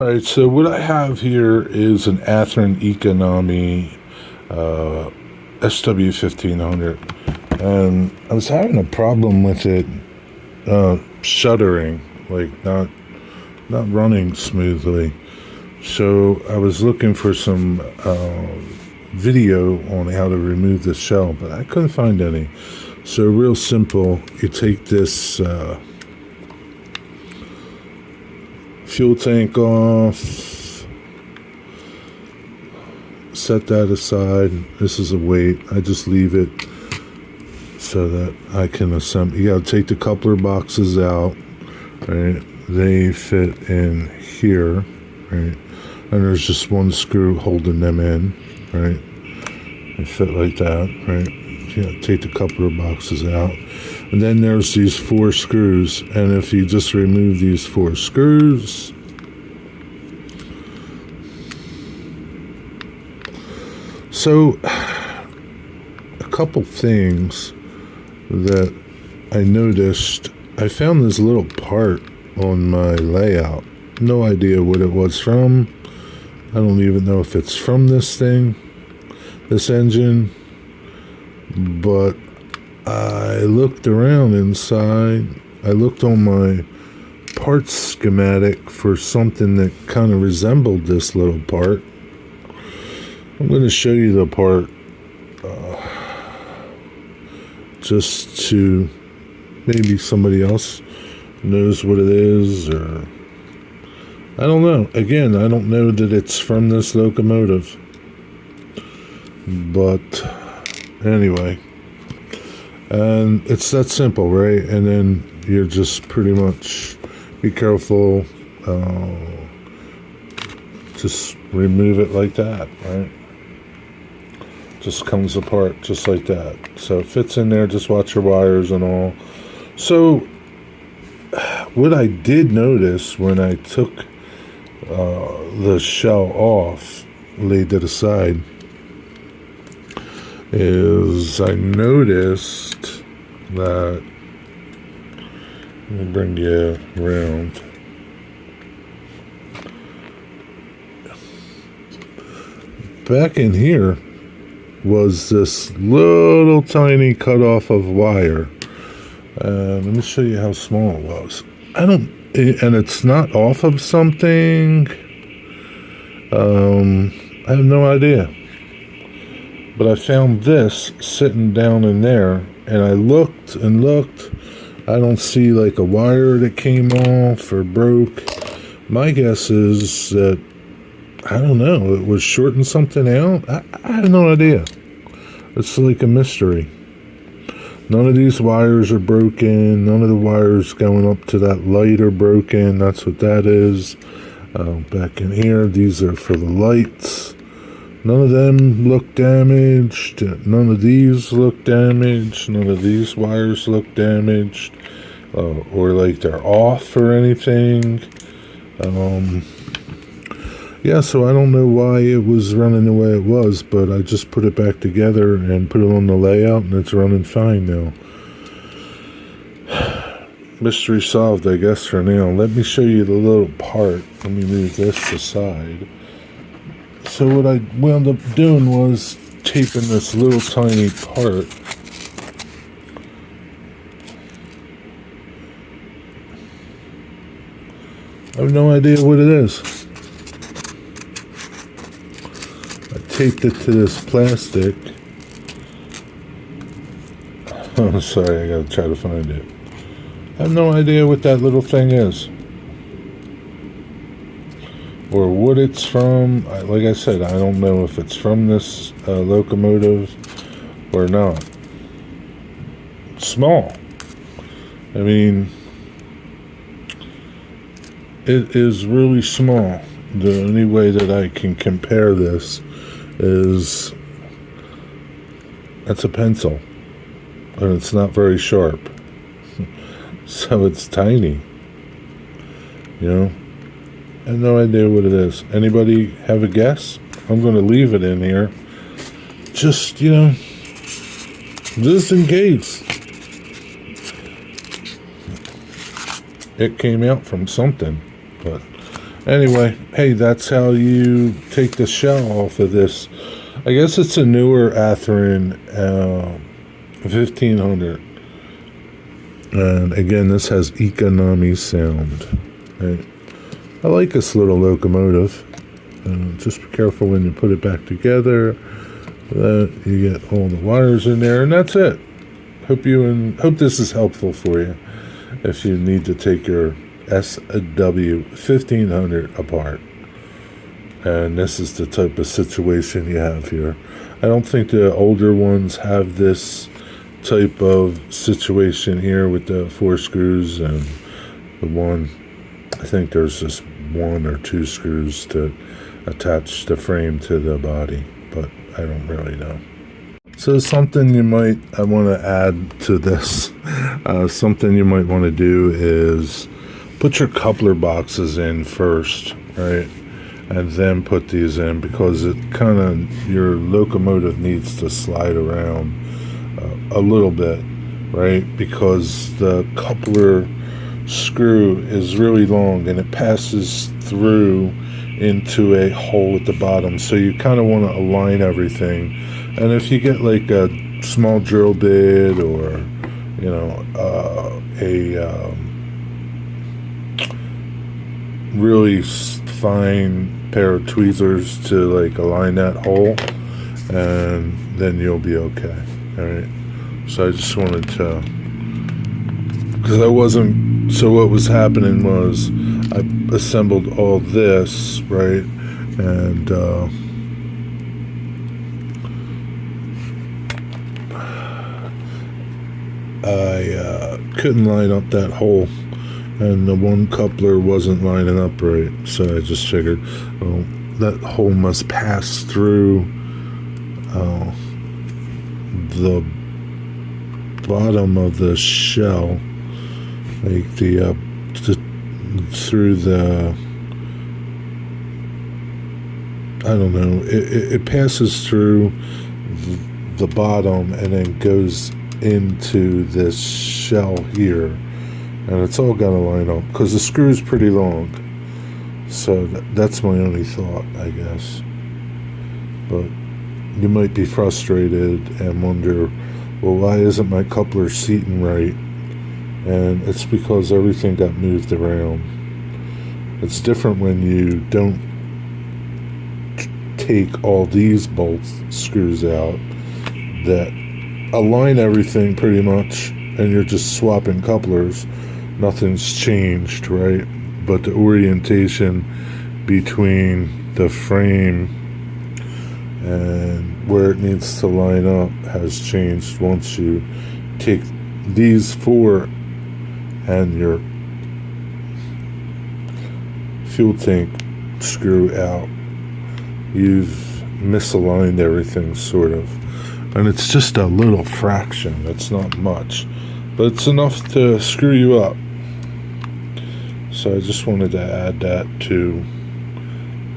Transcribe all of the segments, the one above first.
Alright, so what I have here is an Athearn Econami SW1500, and I was having a problem with it shuttering, like not running smoothly. So I was looking for some video on how to remove the shell, but I couldn't find any. So real simple, you take this fuel tank off, set that aside. This is a weight. I just leave it so that I can assemble. You gotta take the coupler boxes out, right? They fit in here, right? And there's just one screw holding them in, right? They fit like that, right? You gotta take the coupler boxes out. And then there's these 4 screws, and if you just remove these 4 screws, so a couple things that I noticed. I found this little part on my layout. No idea what it was from. I don't even know if it's from this thing, this engine, but I looked around inside. I looked on my parts schematic for something that kind of resembled this little part. I'm going to show you the part just to maybe somebody else knows what it is, or I don't know. Again, I don't know that it's from this locomotive, but anyway. And it's that simple, right? And then you're just pretty much be careful, just remove it like that, right? Just comes apart just like that. So it fits in there. Just watch your wires and all. So what I did notice when I took the shell off, laid it aside, is I noticed that, let me bring you around. Back in here was this little tiny cutoff of wire. Let me show you how small it was. And it's not off of something. I have no idea. But I found this sitting down in there, and I looked and looked. I don't see like a wire that came off or broke. My guess is that, I don't know, it was shorting something out. I have no idea. It's like a mystery. None of these wires are broken. None of the wires going up to that light are broken. That's what that is. Back in here, these are for the lights. None of them look damaged. None of these look damaged. None of these wires look damaged. Or like they're off or anything. Yeah, so I don't know why it was running the way it was, but I just put it back together and put it on the layout, and it's running fine now. Mystery solved, I guess, for now. Let me show you the little part. Let me move this aside. So what I wound up doing was taping this little tiny part I have no idea what it is. Taped it to this plastic. I'm sorry, I gotta try to find it. I have no idea what that little thing is, or what it's from. Like I said, I don't know if it's from this locomotive or not. It's small. I mean, it is really small. The only way that I can compare this is, that's a pencil, and it's not very sharp. So it's tiny, you know. I have no idea what it is. Anybody have a guess? I'm going to leave it in here, just, you know, just in case. It came out from something, but Anyway, hey, that's how you take the shell off of this. I guess it's a newer Athearn 1500. And again, this has Econami sound. Right? I like this little locomotive. Just be careful when you put it back together that you get all the wires in there, and that's it. Hope this is helpful for you if you need to take your SW1500 apart. And this is the type of situation you have here. I don't think the older ones have this type of situation here with the 4 screws and the one. I think there's just 1 or 2 screws to attach the frame to the body, but I don't really know. So something I want to add to this, something you might want to do is put your coupler boxes in first, right? And then put these in, because your locomotive needs to slide around a little bit, right? Because the coupler screw is really long and it passes through into a hole at the bottom. So you kind of want to align everything. And if you get like a small drill bit or, a really fine pair of tweezers to like align that hole, and then you'll be okay. All right. So I just wanted to, so what was happening was I assembled all this, right? And I couldn't line up that hole, and the one coupler wasn't lining up right. So I just figured, well, that hole must pass through the bottom of the shell, like through the, I don't know, it passes through the bottom and then goes into this shell here, and it's all got to line up because the screw's pretty long. So that's my only thought, I guess. But you might be frustrated and wonder, well, why isn't my coupler seating right? And it's because everything got moved around. It's different when you don't take all these screws out that align everything pretty much, and you're just swapping couplers. Nothing's changed, right? But the orientation between the frame and where it needs to line up has changed once you take these 4 and your fuel tank screw out. You've misaligned everything, sort of. And it's just a little fraction. It's not much, but it's enough to screw you up. So I just wanted to add that to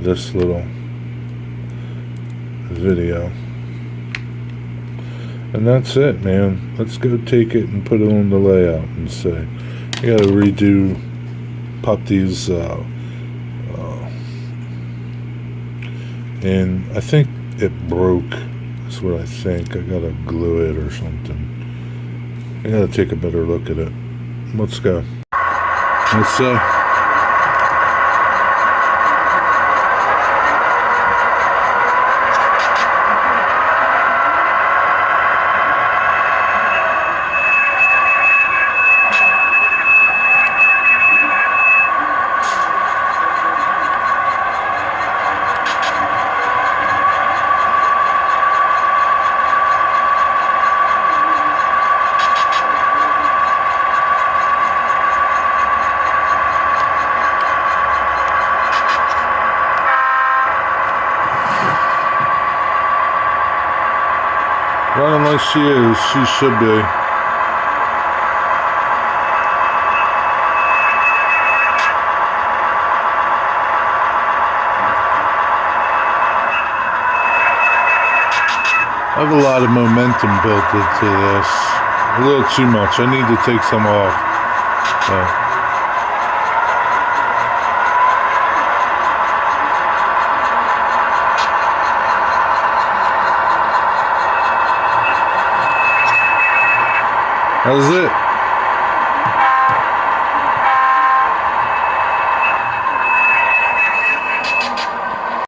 this little video. And that's it, man. Let's go take it and put it on the layout and say, I gotta pop these and I think it broke. That's what I think. I gotta glue it or something. I gotta take a better look at it. Let's go. Let's running like she is, she should be. I have a lot of momentum built into this. A little too much. I need to take some off. That was it.